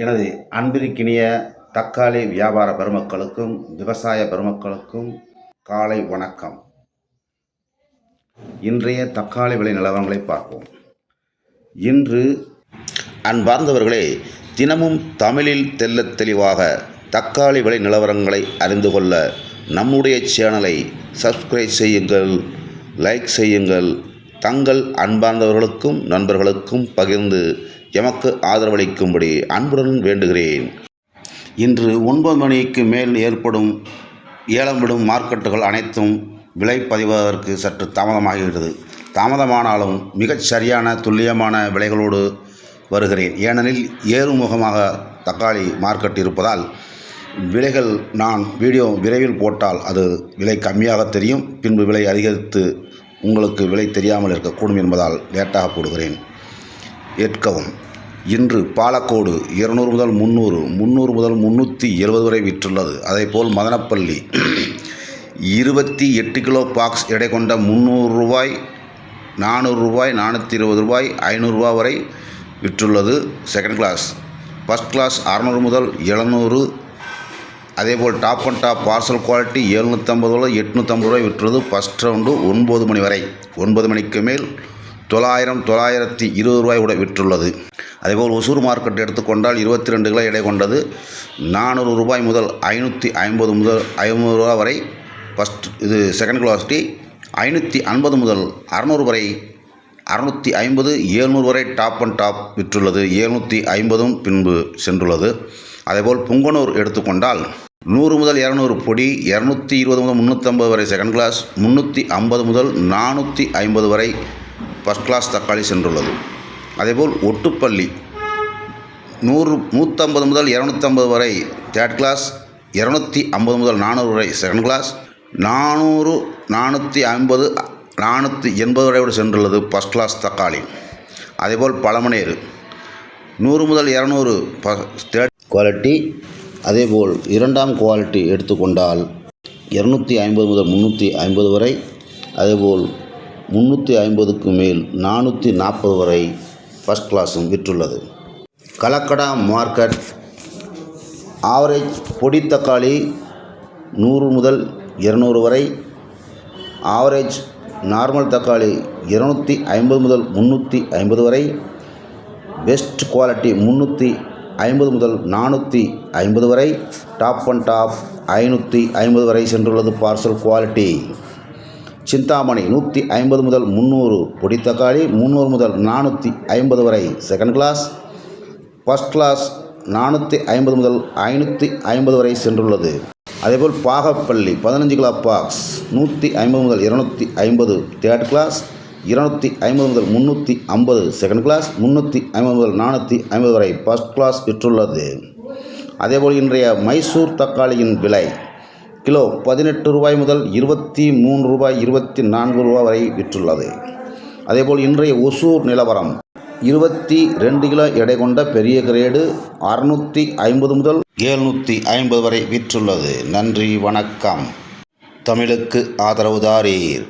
எனது அன்பிற்கினிய தக்காளி வியாபார பெருமக்களுக்கும் விவசாய பெருமக்களுக்கும் காலை வணக்கம். இன்றைய தக்காளி விலை நிலவரங்களை பார்ப்போம். இன்று அன்பார்ந்தவர்களே, தினமும் தமிழில் தெள்ளத் தெளிவாக தக்காளி விலை நிலவரங்களை அறிந்து கொள்ள நம்முடைய சேனலை சப்ஸ்கிரைப் செய்யுங்கள், லைக் செய்யுங்கள். தங்கள் அன்பார்ந்தவர்களுக்கும் நண்பர்களுக்கும் பகிர்ந்து எமக்கு ஆதரவளிக்கும்படி அன்புடன் வேண்டுகிறேன். இன்று 9 மணிக்கு மேல் ஏற்படும் ஏலம் விடும் மார்க்கெட்டுகள் அனைத்தும் விலை பதிவதற்கு சற்று தாமதமாகிறது. தாமதமானாலும் மிகச் சரியான துல்லியமான விலைகளோடு வருகிறேன். ஏனெனில் ஏறுமுகமாக தக்காளி மார்க்கெட் இருப்பதால் விலைகள் நான் வீடியோ விரைவில் போட்டால் அது விலை கம்மியாக தெரியும். பின்பு விலை அதிகரித்து உங்களுக்கு விலை தெரியாமல் இருக்கக்கூடும் என்பதால் லேட்டாக போடுகிறேன். ஏற்கவும். இன்று பாலக்கோடு 200 முதல் 300, 300 முதல் 370 வரை விற்றுள்ளது. அதேபோல் மதனப்பள்ளி 28 கிலோ பாக்ஸ் எடை கொண்ட 300 ரூபாய், 400 ரூபாய், 420 ரூபாய், 500 ரூபாய் வரை விற்றுள்ளது. Second class. ஃபஸ்ட் கிளாஸ் 600 முதல் 700. அதேபோல் top and top parcel quality 750 முதல் 850 ரூபாய் விற்றுள்ளது. ஃபஸ்ட் ரவுண்டு 9 மணி வரை. 9 மணிக்கு மேல் 900, 920 ரூபாய் கூட விற்றுள்ளது. அதேபோல் ஒசூர் மார்க்கெட் எடுத்துக்கொண்டால் 22 கிலோ எடை கொண்டது 400 ரூபாய் முதல் 550 முதல் 500 ரூபா வரை. இது செகண்ட் குவாலிட்டி. 550 முதல் 600 வரை, 650, 700 வரை டாப் அண்ட் டாப் விற்றுள்ளது. 750 பின்பு சென்றுள்ளது. அதேபோல் புங்கனூர் எடுத்துக்கொண்டால் 100 முதல் 200 பொடி, 220 முதல் 350 வரை செகண்ட் கிளாஸ், 350 முதல் 450 வரை ஃபஸ்ட் கிளாஸ் தக்காளி சென்றுள்ளது. அதேபோல் ஒட்டுப்பள்ளி 150 முதல் 250 வரை தேர்ட் கிளாஸ், 250 முதல் 400 வரை செகண்ட் கிளாஸ், 400, 450, 480 வரை கூட சென்றுள்ளது ஃபஸ்ட் கிளாஸ் தக்காளி. அதேபோல் பழமனேறு 100 முதல் 200 தேர்ட் குவாலிட்டி. அதேபோல் இரண்டாம் குவாலிட்டி எடுத்துக்கொண்டால் 250 முதல் 350 வரை. அதேபோல் 350க்கு மேல் 440 வரை ஃபஸ்ட் கிளாஸும் விற்றுள்ளது. கலக்கடா மார்க்கெட் ஆவரேஜ் பொடி தக்காளி 100 முதல் 200 வரை. ஆவரேஜ் நார்மல் தக்காளி 250 முதல் 350 வரை. பெஸ்ட் குவாலிட்டி 350 முதல் 450 வரை. டாப் அண்ட் டாப் 550 வரை சென்றுள்ளது பார்சல் குவாலிட்டி. சிந்தாமணி 150 முதல் 300 பொடி தக்காளி, 300 முதல் 450 வரை செகண்ட் கிளாஸ். ஃபஸ்ட் கிளாஸ் 450 முதல் 550 வரை சென்றுள்ளது. அதேபோல் பாகப்பள்ளி 15 கிலோ பாக்ஸ் 150 முதல் 250 தேர்ட் கிளாஸ், 250 முதல் 350 செகண்ட் கிளாஸ், 350 முதல் 450 வரை ஃபஸ்ட் கிளாஸ் விற்றுள்ளது. அதேபோல் இன்றைய மைசூர் தக்காளியின் விலை கிலோ 18 ரூபாய் முதல் 23 ரூபாய், 24 ரூபாய் வரை விற்றுள்ளது. அதேபோல் இன்றைய ஒசூர் நிலவரம் 22 கிலோ எடை கொண்ட பெரிய கிரேடு 650 முதல் 750 வரை விற்றுள்ளது. நன்றி, வணக்கம். தமிழுக்கு ஆதரவு தாரீர்,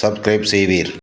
சப்ஸ்கிரைப் செய்வீர்.